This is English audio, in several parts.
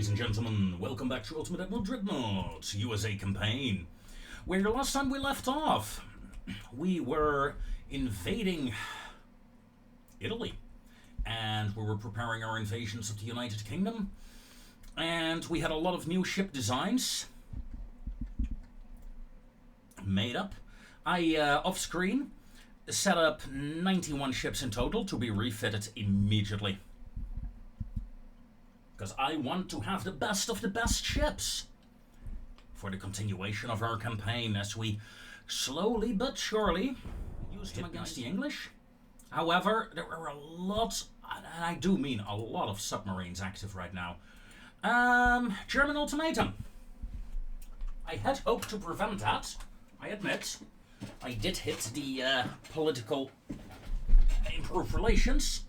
Ladies and gentlemen, welcome back to Ultimate Admiral Dreadnoughts USA campaign, where the last time we left off, we were invading Italy, and we were preparing our invasions of the United Kingdom, and we had a lot of new ship designs made up. I, off-screen, set up 91 ships in total to be refitted immediately. Because I want to have the best of the best ships for the continuation of our campaign as we slowly but surely use them against the English. However, there are a lot, and I do mean a lot of submarines active right now. German ultimatum. I had hoped to prevent that, I admit. I did hit the political improved relations,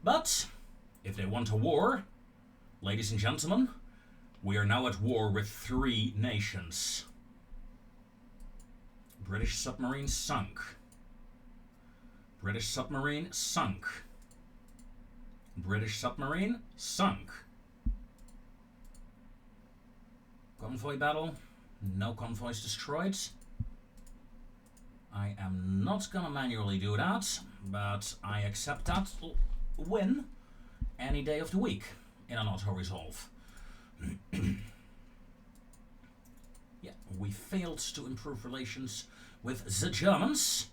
but if they want a war, ladies and gentlemen, we are now at war with 3 nations. British submarine sunk. British submarine sunk. British submarine sunk. Convoy battle. No convoys destroyed. I am not gonna manually do that, but I accept that win any day of the week in an auto-resolve. Yeah, we failed to improve relations with the Germans.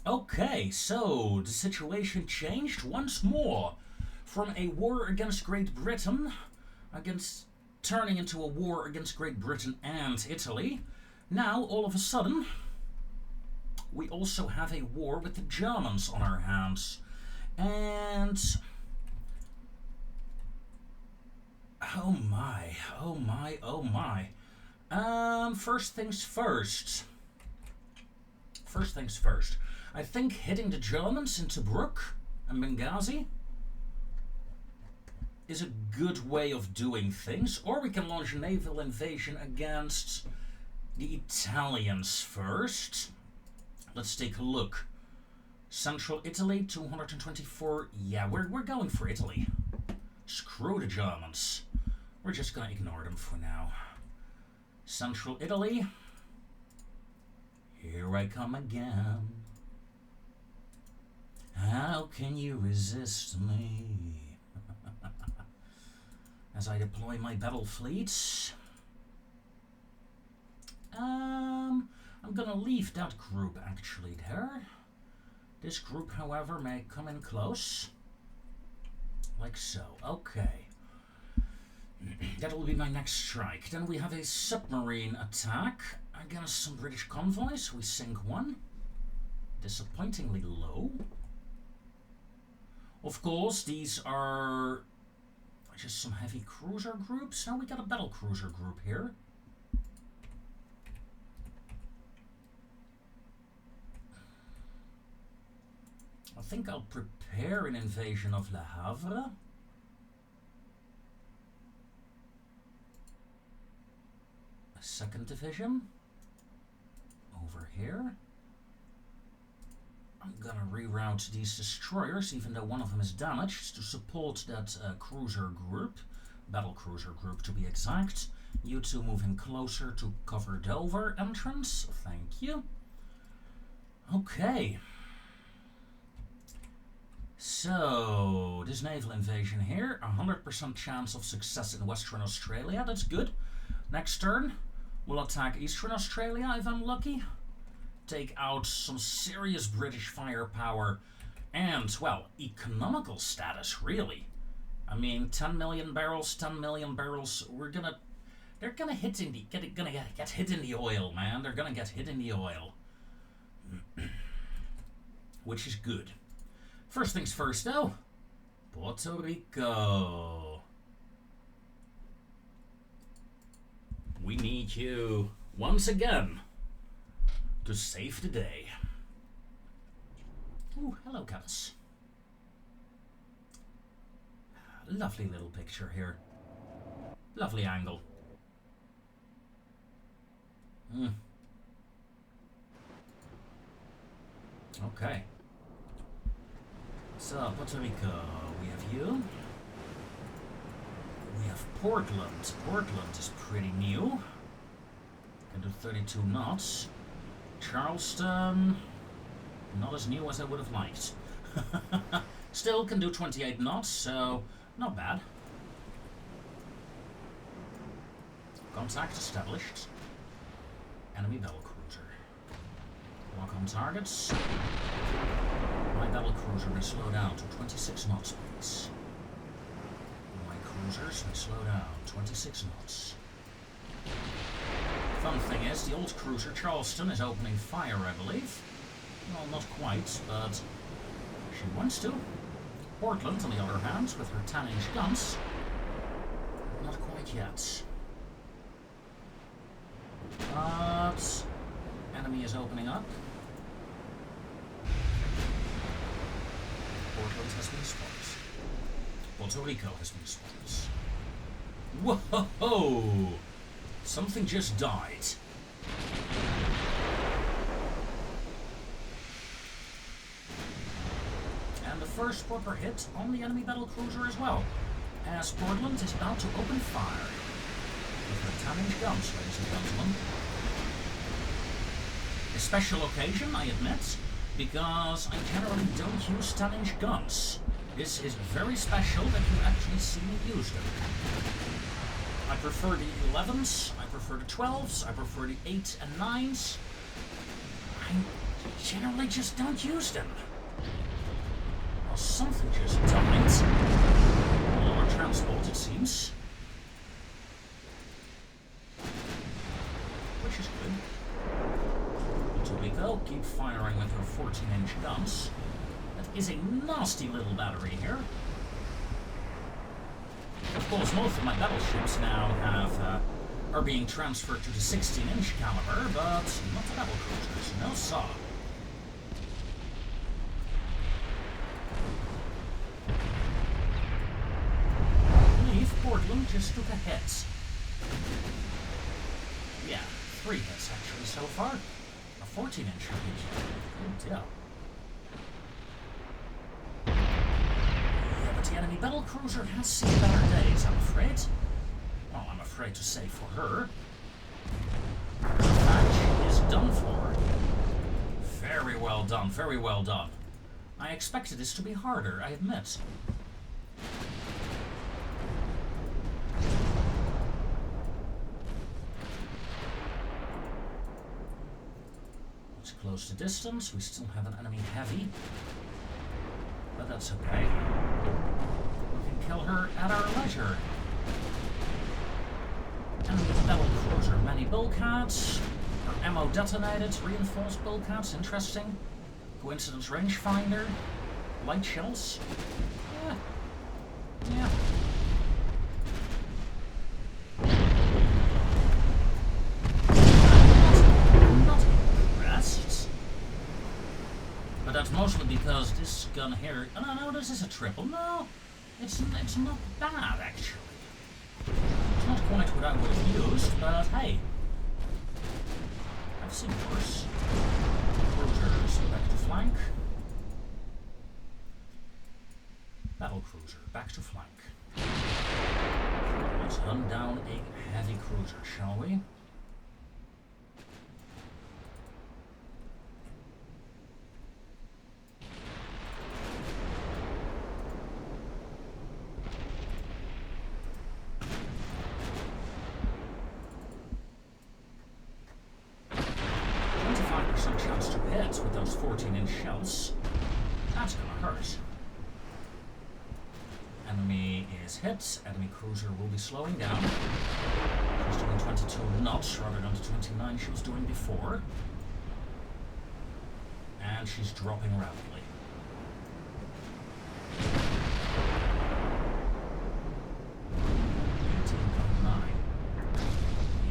Okay, so the situation changed once more from a war against Great Britain, turning into a war against Great Britain and Italy. Now, all of a sudden, we also have a war with the Germans on our hands. And oh my, oh my, oh my. First things first. First things first. I think hitting the Germans in Tobruk and Benghazi is a good way of doing things. Or we can launch a naval invasion against the Italians first. Let's take a look. Central Italy, 224. Yeah, we're going for Italy. Screw the Germans. We're just gonna ignore them for now. Central Italy. Here I come again. How can you resist me? As I deploy my battle fleets. I'm gonna leave that group actually there. This group, however, may come in close. Like so. Okay. That will be my next strike. Then we have a submarine attack against some British convoys. We sink one. Disappointingly low. Of course, these are just some heavy cruiser groups. Now we got a battle cruiser group here. I think I'll prepare an invasion of Le Havre. A 2nd division over here. I'm gonna reroute these destroyers, even though one of them is damaged, to support that cruiser group, battle cruiser group to be exact. You two move in closer to cover Dover entrance. Thank you. Okay. So, this naval invasion here, 100% chance of success in Western Australia. That's good. Next turn, we'll attack Eastern Australia if I'm lucky. Take out some serious British firepower and, well, economical status, really. I mean, 10 million barrels, 10 million barrels. They're gonna hit in the, get hit in the oil, man. They're gonna get hit in the oil. Which is good. First things first, though. Puerto Rico. We need you once again to save the day. Ooh, hello, cats. Lovely little picture here. Lovely angle. Okay. So, Puerto Rico, we have you. We have Portland. Portland is pretty new. Can do 32 knots. Charleston, not as new as I would have liked. Still can do 28 knots, so not bad. Contact established. Enemy battle cruiser. Lock on targets. My battle cruiser may slow down to 26 knots, please. My cruisers may slow down 26 knots. Fun thing is, the old cruiser Charleston is opening fire, I believe. Well, not quite, but she wants to. Portland, on the other hand, with her 10-inch guns, not quite yet. But enemy is opening up. Portland has been spotted. Puerto Rico has been spotted. Whoa! Something just died. And the first proper hit on the enemy battle cruiser as well, as Portland is about to open fire with her 10-inch guns, ladies and gentlemen. A special occasion, I admit, because I generally don't use 10-inch guns. This is very special that you actually see me use them. I prefer the 11s, I prefer the 12s, I prefer the 8s and 9s. I generally just don't use them. Well, something just died. Lower transport, it seems. Which is good. Puerto Rico, keep firing with her 14-inch guns. That is a nasty little battery here. Of course, most of my battleships now are being transferred to the 16-inch caliber, but not the battle cruisers. No, sir. I believe Portland just took a hit. Yeah, 3 hits actually so far. A 14-inch RPG. Good deal. The enemy battle cruiser has seen better days, I'm afraid. Well, I'm afraid to say for her. In fact, she is done for. Very well done, very well done. I expected this to be harder, I admit. Let's close the distance. We still have an enemy heavy. But that's okay. We can kill her at our leisure. Enemy battle cruiser, many bulkheads. Her ammo detonated, reinforced bulkheads, interesting. Coincidence rangefinder. Light shells. Yeah. Not impressed. But that's mostly because this gun here... Oh, no, this is a triple. No, it's not bad, actually. It's not quite what I would have used, but hey. I've seen worse. Cruisers back to flank. Battle cruiser back to flank. Let's hunt down a heavy cruiser, shall we? Chance to hit with those 14-inch shells. That's gonna hurt. Enemy is hit. Enemy cruiser will be slowing down. She's doing 22 knots rather than the 29 she was doing before. And she's dropping rapidly.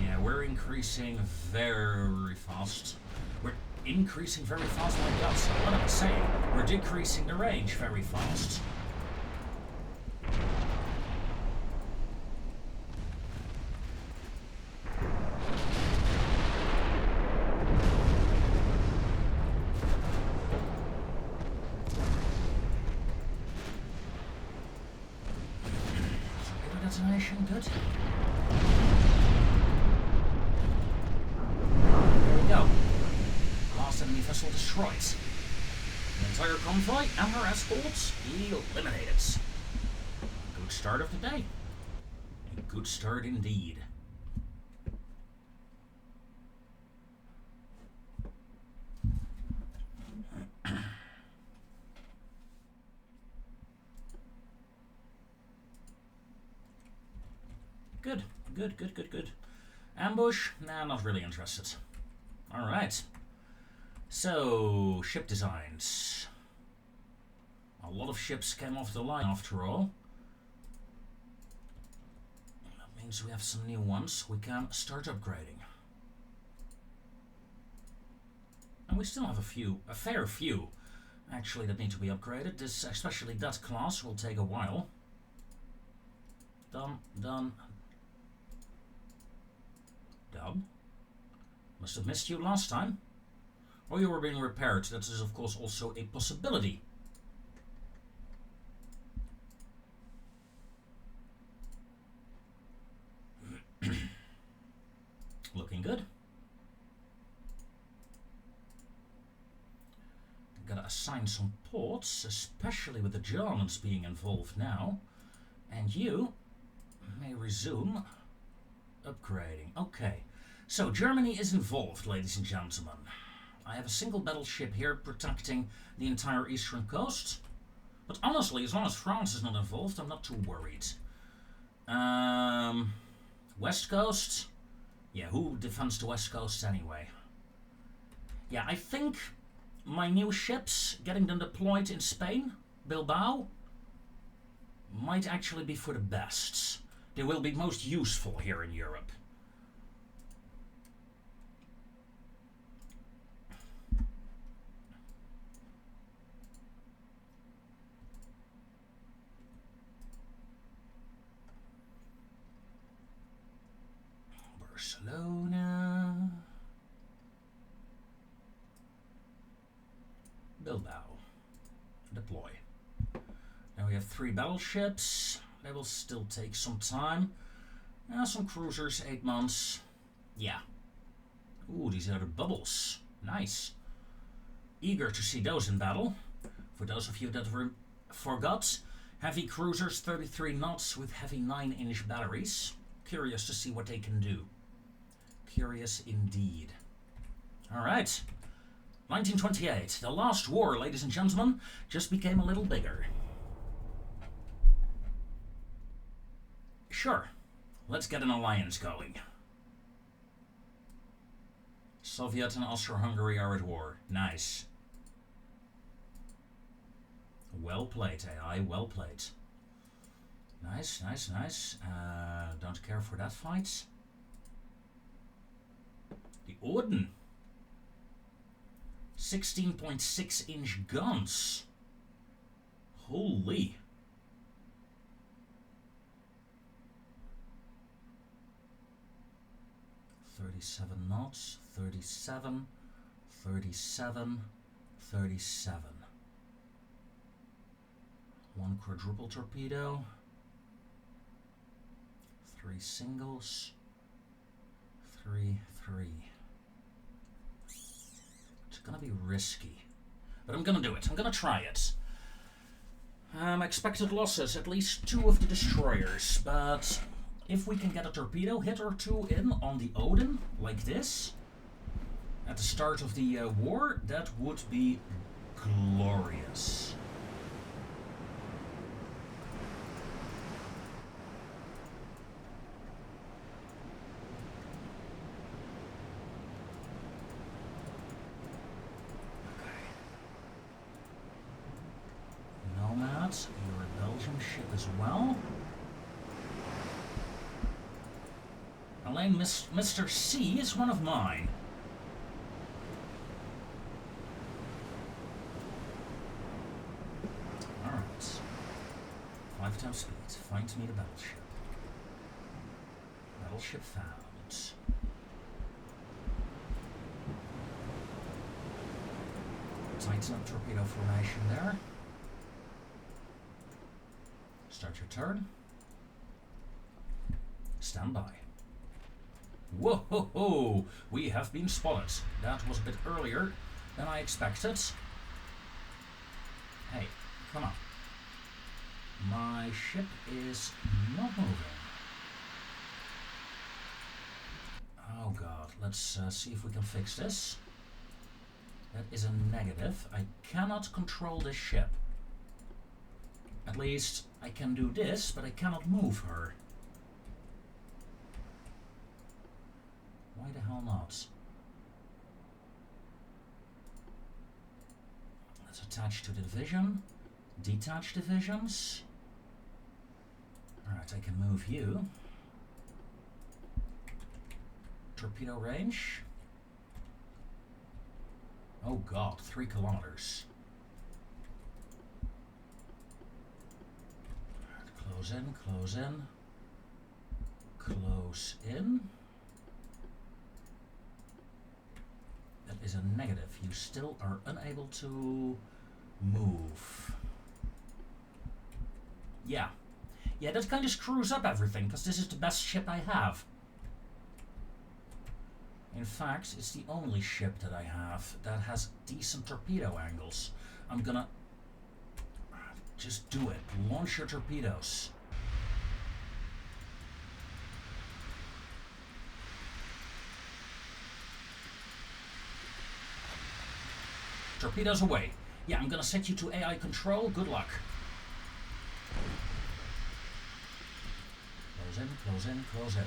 Yeah, we're increasing very fast. We're increasing very fast like that, so what am I saying? We're decreasing the range very fast. destination, good. There we go. Last enemy vessel destroyed. The entire convoy and her escorts eliminated. Good start of the day. A good start indeed. Good, good, good, good, good. Ambush? Nah, not really interested. Alright. So, ship designs. A lot of ships came off the line after all. That means we have some new ones we can start upgrading. And we still have a fair few, actually, that need to be upgraded. This, especially that class, will take a while. Done, done. Done. Must have missed you last time. Or you were being repaired. That is, of course, also a possibility. Looking good. Gotta assign some ports, especially with the Germans being involved now. And you may resume upgrading. Okay. So, Germany is involved, ladies and gentlemen. I have a single battleship here protecting the entire eastern coast. But honestly, as long as France is not involved, I'm not too worried. West Coast? Yeah, who defends the West Coast anyway? Yeah, I think my new ships, getting them deployed in Spain, Bilbao, might actually be for the best. They will be most useful here in Europe. Barcelona. Bilbao. Deploy. Now we have 3 battleships. They will still take some time. Some cruisers, 8 months. Yeah. Ooh, these are the bubbles. Nice. Eager to see those in battle. For those of you that forgot, heavy cruisers, 33 knots with heavy 9-inch batteries. Curious to see what they can do. Curious indeed. Alright. 1928. The last war, ladies and gentlemen, just became a little bigger. Sure. Let's get an alliance going. Soviet and Austro-Hungary are at war. Nice. Well played, AI. Well played. Nice, nice, nice. Don't care for that fight. The Orden. 16.6-inch guns. Holy. $37 knots, 37, 37, 37. 1 quadruple torpedo. 3 singles. 3, 3. It's gonna be risky, but I'm gonna do it. I'm gonna try it. Expected losses, at least 2 of the destroyers, but if we can get a torpedo hit or 2 in on the Odin, like this, at the start of the war, that would be glorious. You're a Belgian ship as well. Elaine, Mr. C is one of mine. Alright. 5 times speed. Find me the battleship. Battleship found. Tighten up torpedo formation there. Start your turn. Stand by. Whoa ho ho! We have been spotted. That was a bit earlier than I expected. Hey, come on. My ship is not moving. Oh god, let's see if we can fix this. That is a negative. I cannot control this ship. At least I can do this, but I cannot move her. Why the hell not? Let's attach to the division. Detach divisions. Alright, I can move you. Torpedo range. Oh god, 3 kilometers. Close in, close in. Close in. That is a negative. You still are unable to move. Yeah. Yeah, that kind of screws up everything, because this is the best ship I have. In fact, it's the only ship that I have that has decent torpedo angles. I'm gonna just do it. Launch your torpedoes. Torpedoes away. Yeah, I'm gonna set you to AI control. Good luck. Close in, close in, close in.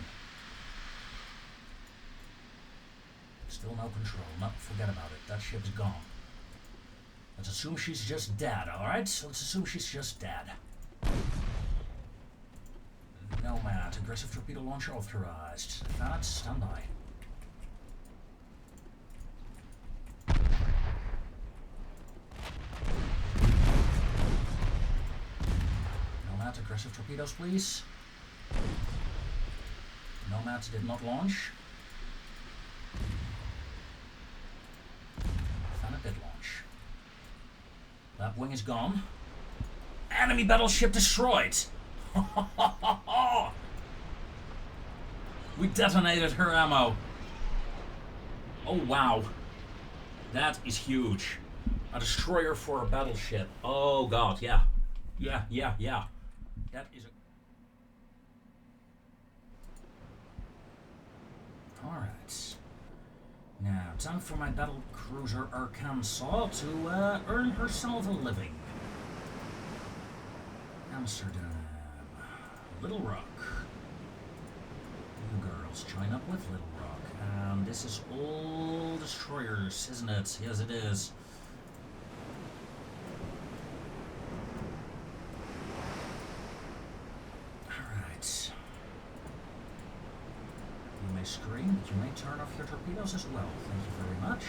Still no control. No, forget about it. That ship's gone. Let's assume she's just dead, alright? So let's assume she's just dead. Nomad, aggressive torpedo launcher authorized. Lieutenant, stand by. Nomad, aggressive torpedoes, please. Nomad did not launch. Lieutenant did launch. That wing is gone. Enemy battleship destroyed! We detonated her ammo. Oh wow. That is huge. A destroyer for a battleship. Oh god, yeah. Yeah. That is a... Alright. Now, time for my battle cruiser Arkansas to earn herself a living. Amsterdam. Little Rock. You girls join up with Little Rock. And this is all destroyers, isn't it? Yes, it is. Alright. You may scream, but you may turn off your torpedoes as well. Thank you very much.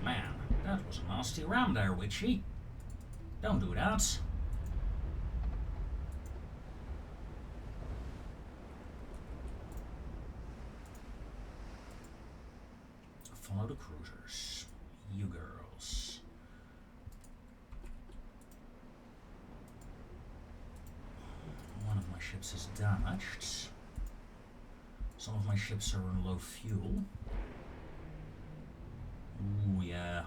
Man, that was a nasty ram there, Witchy. Don't do that. Follow the cruisers. You girls. One of my ships is damaged. Some of my ships are on low fuel. Ooh, yeah.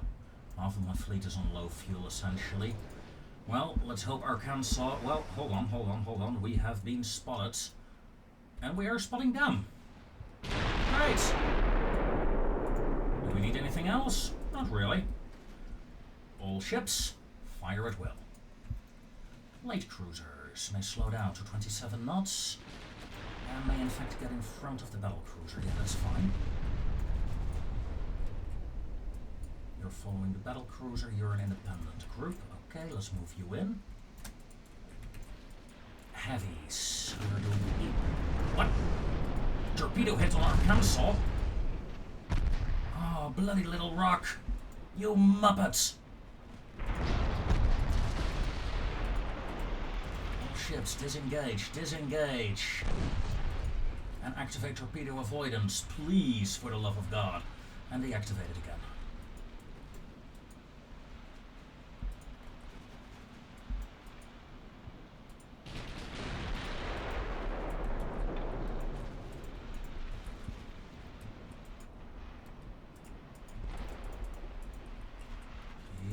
Half of my fleet is on low fuel, essentially. Well, let's hope Arkansas... Well, hold on. We have been spotted. And we are spotting them. Right. Do we need anything else? Not really. All ships, fire at will. Light cruisers may slow down to 27 knots. And may in fact get in front of the battle cruiser. Yeah, that's fine. You're following the battle cruiser, you're an independent group. Okay, let's move you in. Heavies. We're doing... What? Torpedo hit on Arkansas? Oh, bloody Little Rock. You muppets. All ships, disengage, disengage. And activate torpedo avoidance, please, for the love of God. And deactivate it again.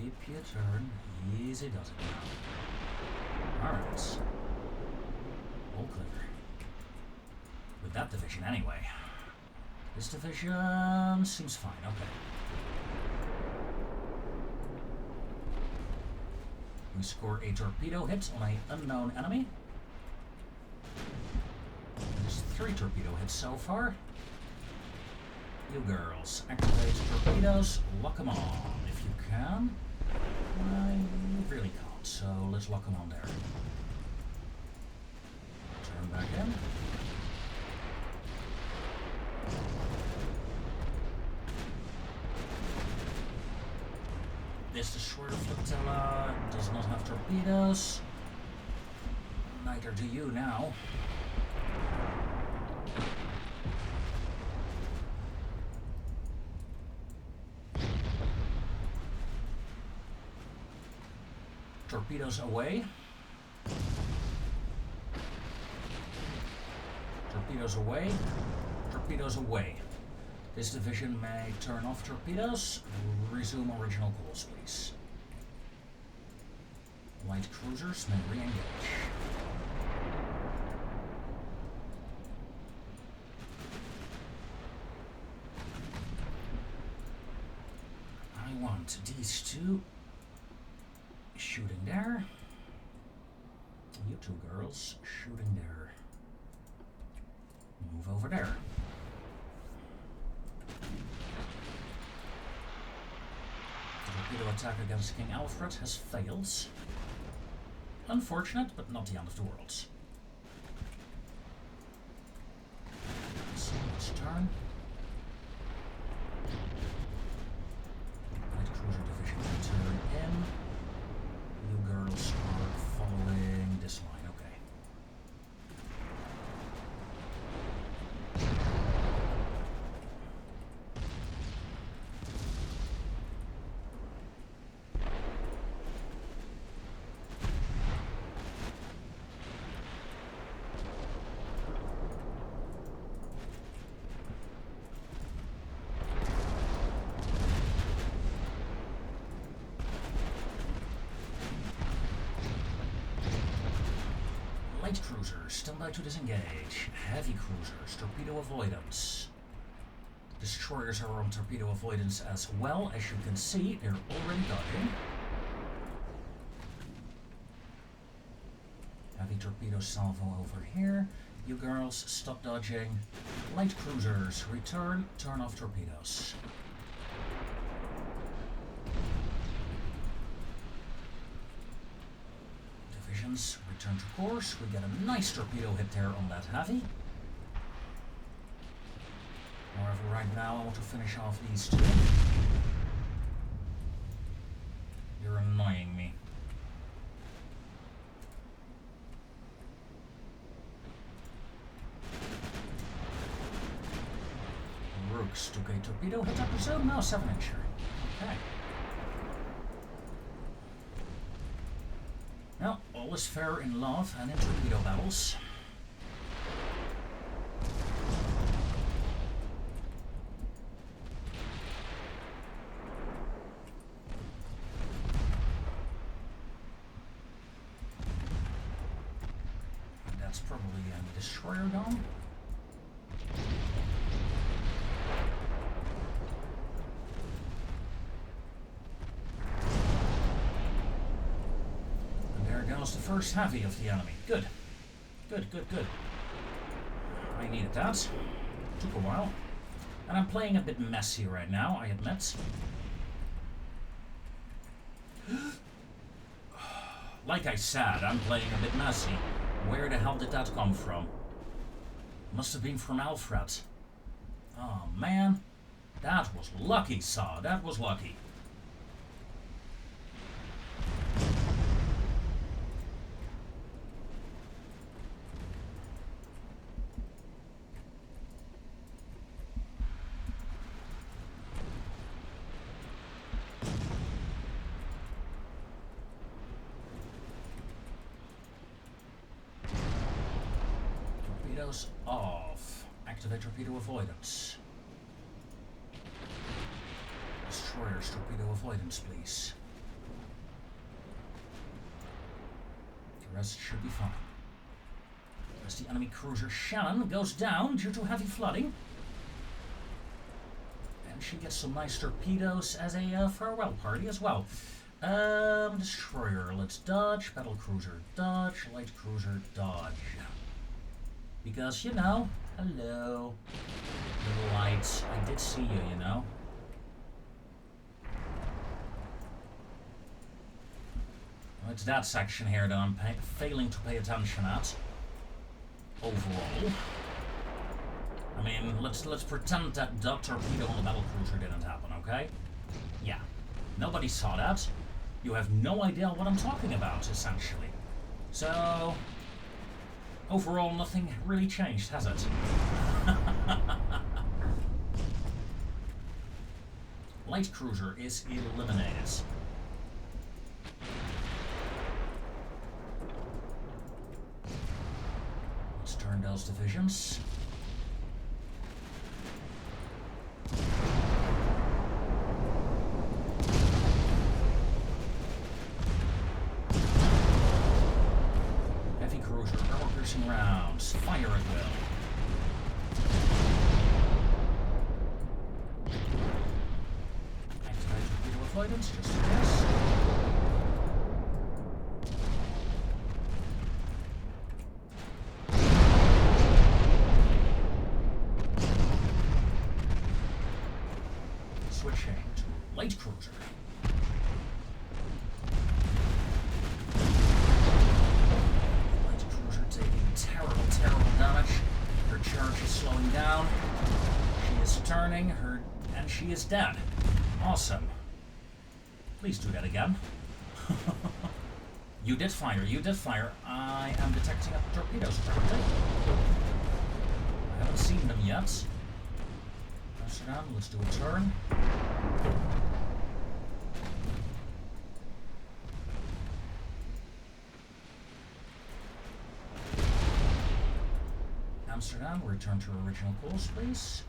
Keep your turn. Easy does it now. Alright. All clear. With that division anyway. This division seems fine, okay. We score a torpedo hit on an unknown enemy. There's 3 torpedo hits so far. You girls, activate torpedoes, lock them on if you can. You really can't, so let's lock them on there. Turn back in. This destroyer flotilla does not have torpedoes. Neither do you now. Torpedoes away. Torpedoes away. Torpedoes away. This division may turn off torpedoes. Resume original course, please. Light cruisers may re-engage. I want these 2 shooting there. You 2 girls shooting there. Move over there. The torpedo attack against King Alfred has failed. Unfortunate, but not the end of the world. So let's turn. Light cruiser division can turn in. You girls are following this line, okay. Light cruisers, stand by to disengage. Heavy cruisers, torpedo avoidance. Destroyers are on torpedo avoidance as well. As you can see, they're already dodging. Heavy torpedo salvo over here. You girls, stop dodging. Light cruisers, return, turn off torpedoes. Divisions, return to course. We get a nice torpedo hit there on that heavy. However, right now I want to finish off these 2. You're annoying me. Rooks took a torpedo hit, I presume? No, 7-incher. Okay. Well, all is fair in love and in torpedo battles. And that's probably a destroyer gone. The first heavy of the enemy. Good. Good, good, good. I needed that. Took a while. And I'm playing a bit messy right now, I admit. Like I said, I'm playing a bit messy. Where the hell did that come from? Must have been from Alfred. Oh man. That was lucky, Saw. That was lucky. torpedoes off. Activate torpedo avoidance. Destroyers torpedo avoidance, please. The rest should be fine. As the enemy cruiser Shannon goes down due to heavy flooding. And she gets some nice torpedoes as a farewell party as well. Destroyer, let's dodge. Battle cruiser, dodge. Light cruiser, dodge. Because, you know, hello. Little lights, I did see you, you know. Well, it's that section here that I'm failing to pay attention at. Overall. I mean, let's pretend that the torpedo on the battle cruiser didn't happen, okay? Yeah. Nobody saw that. You have no idea what I'm talking about, essentially. So, overall, nothing really changed, has it? Light cruiser is eliminated. Let's turn those divisions. Rounds. Fire at will. Activate torpedo avoidance, just in case. Switching to light cruiser. Terrible damage. Her charge is slowing down. She is turning her, and she is dead. Awesome. Please do that again. You did fire, you did fire. I am detecting up torpedoes apparently. I haven't seen them yet. Amsterdam, let's do a turn. Amsterdam, return to original course, please.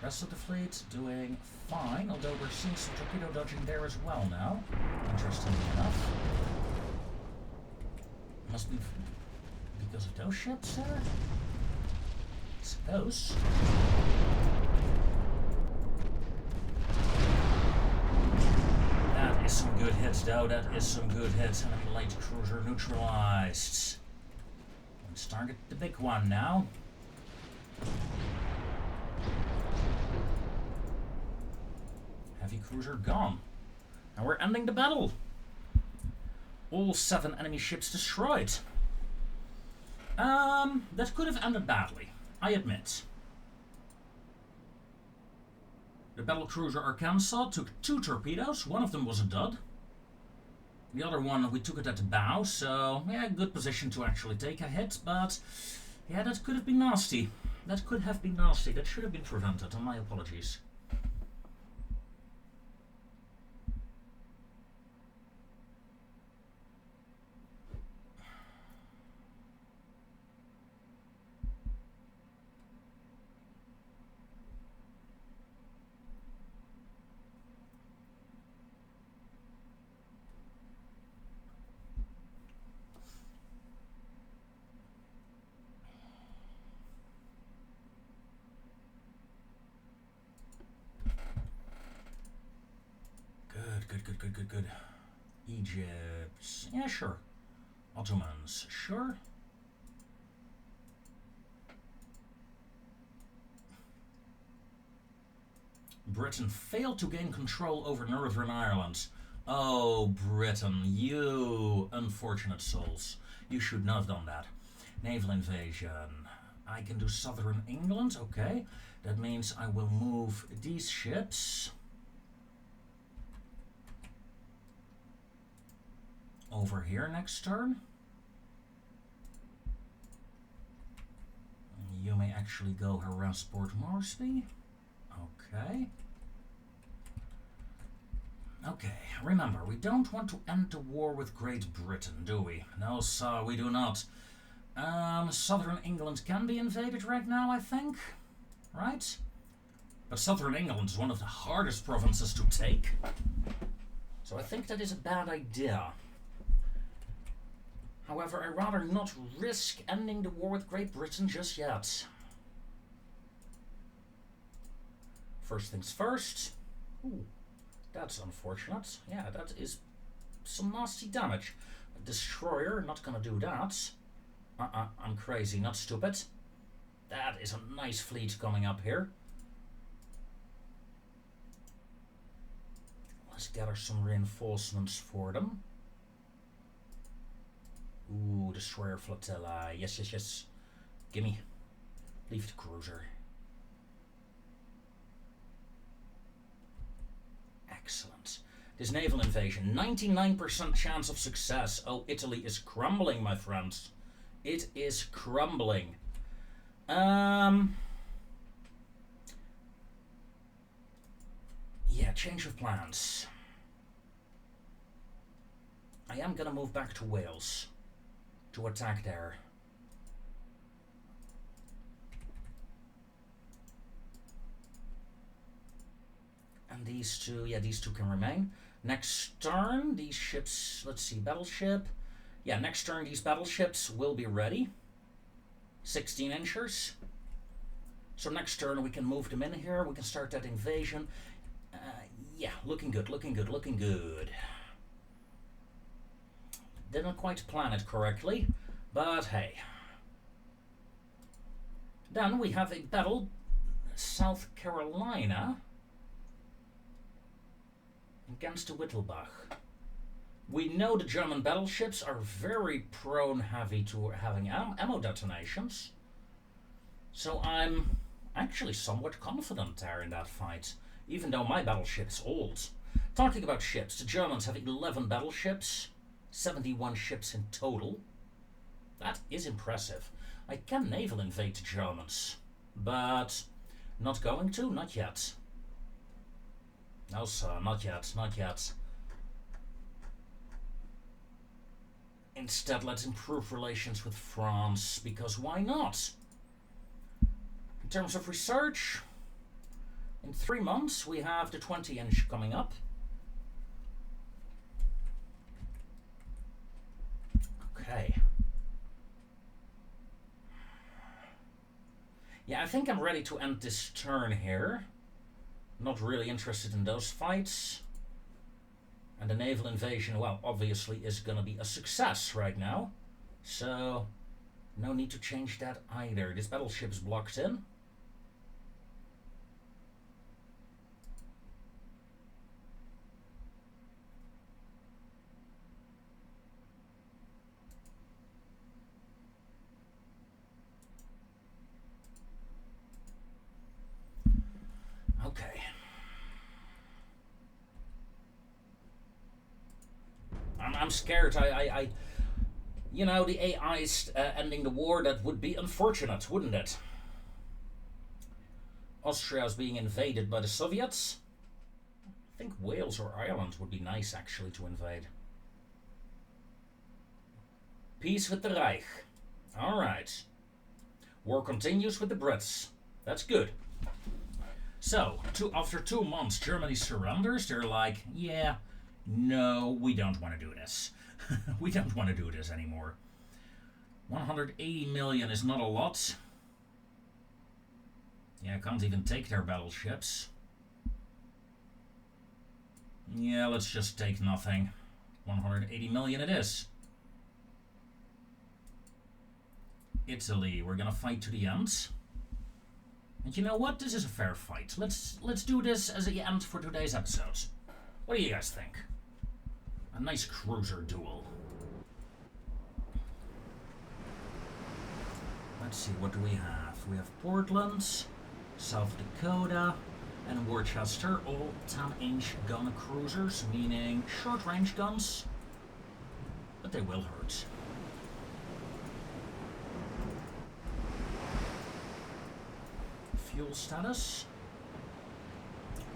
Rest of the fleet doing fine, although we're seeing some torpedo dodging there as well now, interestingly enough. Must be because of those ships there? I suppose. That is some good hits, though. That is some good hits. Enemy light cruiser neutralized. Let's target the big one now. Heavy cruiser gone. And we're ending the battle. All 7 enemy ships destroyed. That could have ended badly, I admit. The battle cruiser Arkansas took 2 torpedoes. One of them was a dud. The other one, we took it at the bow, so yeah, good position to actually take a hit, but yeah, that could have been nasty. That could have been nasty. That should have been prevented, and my apologies. Good. Egypt. Yeah, sure. Ottomans. Sure. Britain failed to gain control over Northern Ireland. Oh, Britain, you unfortunate souls. You should not have done that. Naval invasion. I can do southern England. Okay. That means I will move these ships over here next turn. You may actually go harass Port Moresby. Okay. Okay, remember, we don't want to end the war with Great Britain, do we? No, sir, we do not. Southern England can be invaded right now, I think. Right? But Southern England is one of the hardest provinces to take. So I think that is a bad idea. However, I'd rather not risk ending the war with Great Britain just yet. First things first. Ooh, that's unfortunate. Yeah, that is some nasty damage. A destroyer, not gonna do that. I'm crazy, not stupid. That is a nice fleet coming up here. Let's gather some reinforcements for them. Ooh, destroyer flotilla. Yes, yes, yes. Gimme. Leave the cruiser. Excellent. This naval invasion, 99% chance of success. Oh, Italy is crumbling, my friends. It is crumbling. Yeah, change of plans. I am gonna move back to Wales to attack there. And these two, yeah, these two can remain. Next turn, these ships, let's see, battleship. Yeah, next turn, these battleships will be ready. 16 inchers. So next turn, we can move them in here. We can start that invasion. Yeah, looking good, looking good, looking good. Didn't quite plan it correctly, but hey. Then we have a battle, South Carolina against the Wittelbach. We know the German battleships are very prone heavy to having ammo detonations, so I'm actually somewhat confident there in that fight, even though my battleship is old. Talking about ships, the Germans have 11 battleships, 71 ships in total. That is impressive. I can naval invade the Germans, but not going to, not yet. No sir, not yet, not yet. Instead, let's improve relations with France, because why not? In terms of research, in 3 months we have the 20-inch coming up. Okay. Yeah, I think I'm ready to end this turn here. Not really interested in those fights. And the naval invasion, well, obviously is going to be a success right now. So, no need to change that either. This battleship's blocked in. Okay. I'm scared. You know, the AI's ending the war, that would be unfortunate, wouldn't it? Austria's being invaded by the Soviets. I think Wales or Ireland would be nice, actually, to invade. Peace with the Reich. Alright. War continues with the Brits. That's good. So, after 2 months, Germany surrenders. They're like, yeah, no, we don't want to do this. We don't want to do this anymore. 180 million is not a lot. Yeah, can't even take their battleships. Yeah, let's just take nothing. 180 million it is. Italy, we're gonna fight to the end. And you know what? This is a fair fight. Let's do this as the end for today's episode. What do you guys think? A nice cruiser duel. Let's see, what do we have? We have Portland, South Dakota, and Worcester, all 10-inch gun cruisers, meaning short-range guns, but they will hurt. Fuel status.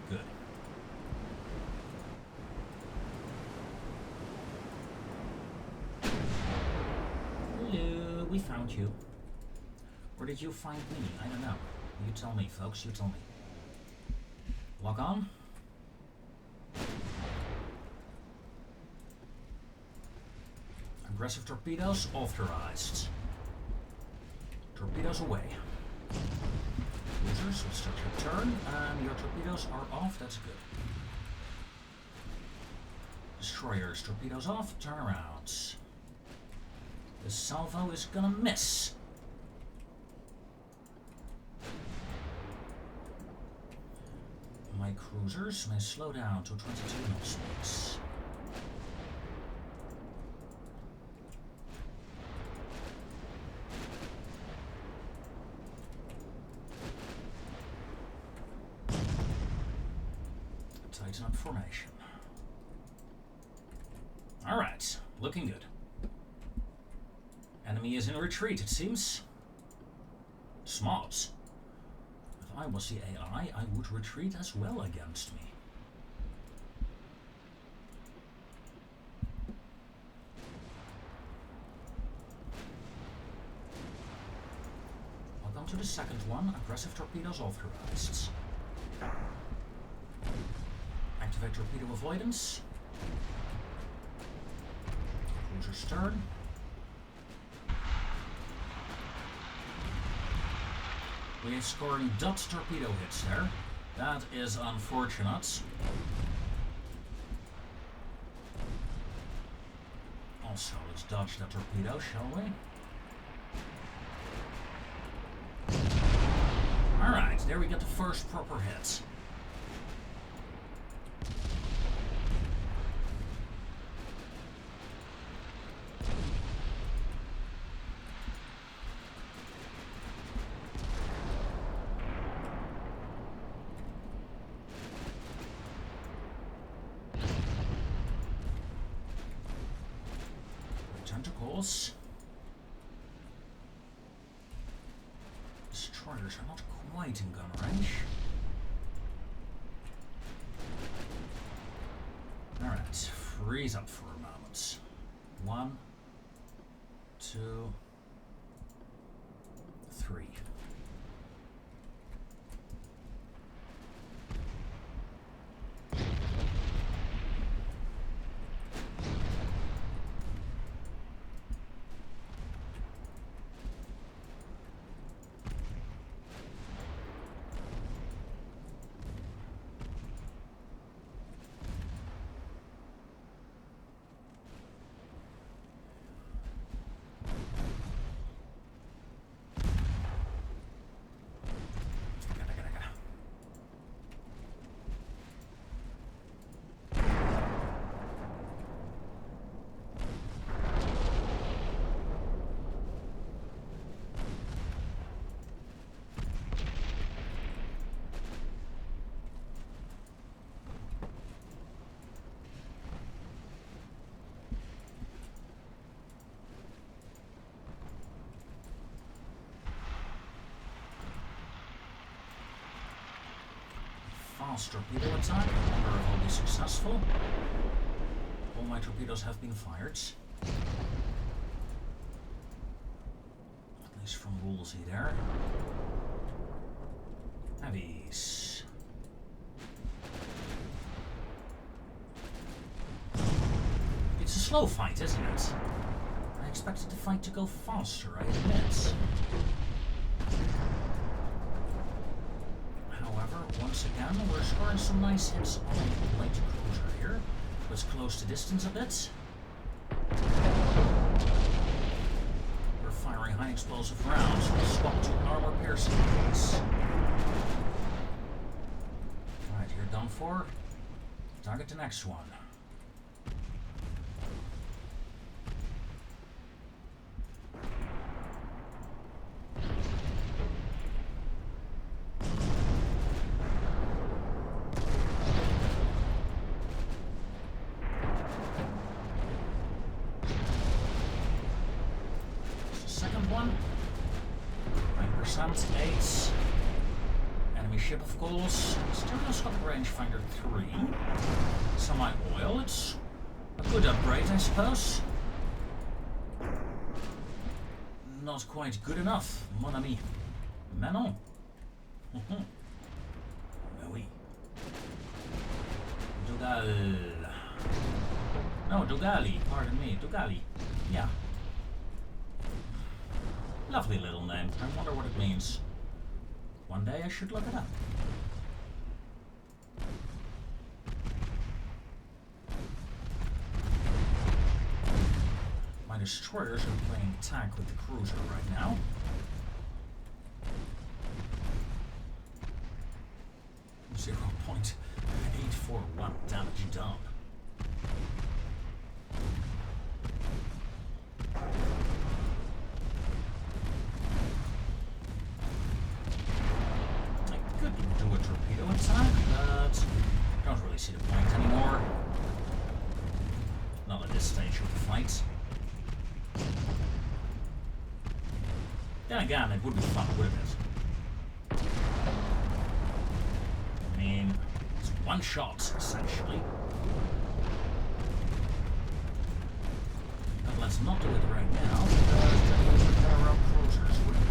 Good. found you. Or did you find me? I don't know. You tell me, folks. You tell me. Lock on. Aggressive torpedoes authorized. Torpedoes away. Cruisers, let's start your turn. And your torpedoes are off. That's good. Destroyers, torpedoes off. Turnarounds. The salvo is gonna miss. My cruisers may slow down to 22 knot speeds. Tighten up formation. Alright, looking good. Enemy is in retreat, it seems. Smart. If I was the AI, I would retreat as well against me. Welcome to the second one. Aggressive torpedoes authorized. Activate torpedo avoidance. Cruiser stern. We are scoring dot torpedo hits there. That is unfortunate. Also, let's dodge that torpedo, shall we? Alright, there we get the first proper hit. Tentacles. Destroyers are not quite in gun range. Alright, freeze up for a moment. 1, 2, 3. Fast torpedo attack. I wonder if I'll be successful. All my torpedoes have been fired. At least from Woolsey there. Heavies. It's a slow fight, isn't it? I expected the fight to go faster, I admit. Once again, we're scoring some nice hits on the light cruiser here. Let's close the distance a bit. We're firing high explosive rounds. We'll swap to armor piercing case. Alright, you're done for. Target the next one. One. 9%, 8. Enemy ship, of course. Stereoscopic rangefinder 3. Semi-oil. It's a good upgrade, I suppose. not quite good enough, mon ami. Manon. Oui. Dougal. No, Dougali, pardon me. Dougali. Yeah. Lovely little name. I wonder what it means. One day I should look it up. My destroyers are playing tag with the cruiser right now. 0.841 damage done. I could do a torpedo attack, but don't really see the point anymore. Not at this stage of the fight. Then again, it would be fun, wouldn't it? I mean, it's one shot, essentially. But let's not do it right now, because then we'll repair our cruisers, wouldn't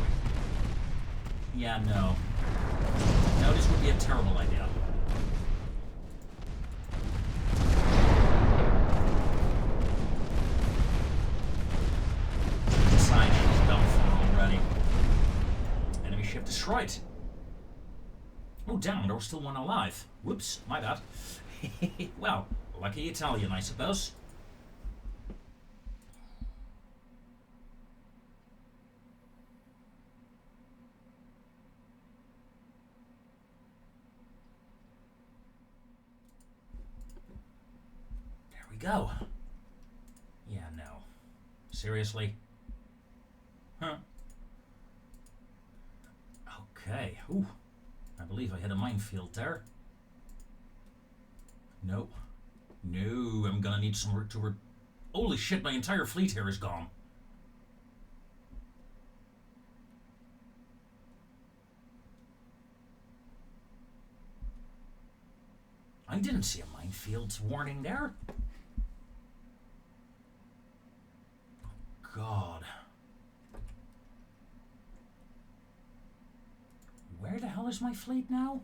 we? Yeah, no. No, this would be a terrible idea. Besides, she's done for already. Enemy ship destroyed. Oh damn, there was still one alive. Whoops, my bad. Well, lucky Italian, I suppose. There we go. Yeah, no. Seriously? Huh. Okay. Ooh. I believe I hit a minefield there. No. No, I'm gonna need some work to holy shit, my entire fleet here is gone. I didn't see a minefield warning there. God. Where the hell is my fleet now?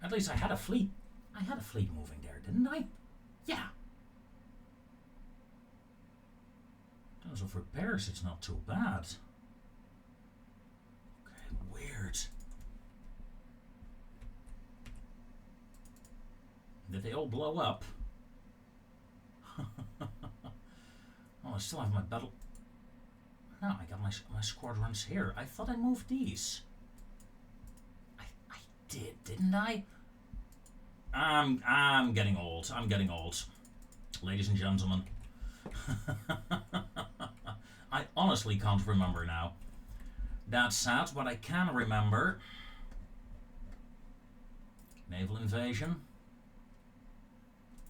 At least I had a fleet. I had a fleet moving there, didn't I? Yeah. In terms of repairs, it's not too bad. Okay, weird. Did they all blow up? Oh, I still have my battle. No, I got my squadrons here. I thought I moved these. I did, didn't I? I'm getting old. I'm getting old. Ladies and gentlemen. I honestly can't remember now. That's sad, but I can remember. Naval invasion.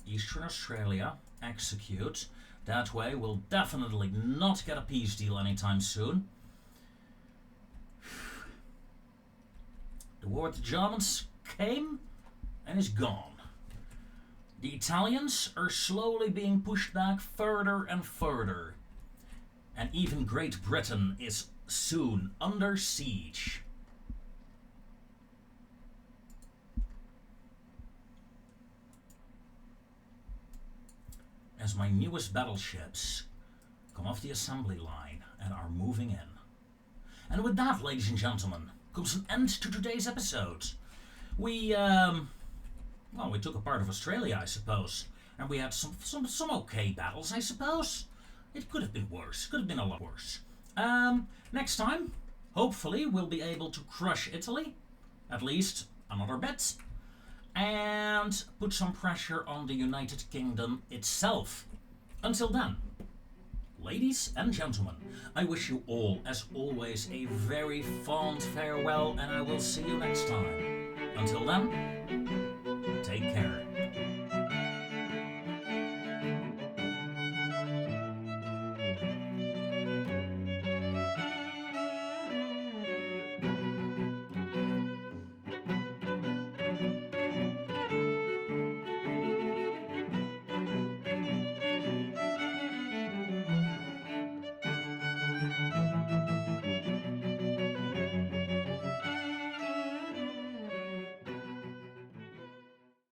Eastern Australia. Execute. That way, we'll definitely not get a peace deal anytime soon. The war with the Germans came and is gone. The Italians are slowly being pushed back further and further. And even Great Britain is soon under siege. As my newest battleships come off the assembly line and are moving in. And with that, ladies and gentlemen, comes an end to today's episode. We took a part of Australia, I suppose, and we had some okay battles, I suppose. It could have been worse. Could have been a lot worse. Next time, hopefully, we'll be able to crush Italy, at least another bit, and put some pressure on the United Kingdom itself. Until then, ladies and gentlemen, I wish you all, as always, a very fond farewell, and I will see you next time. Until then,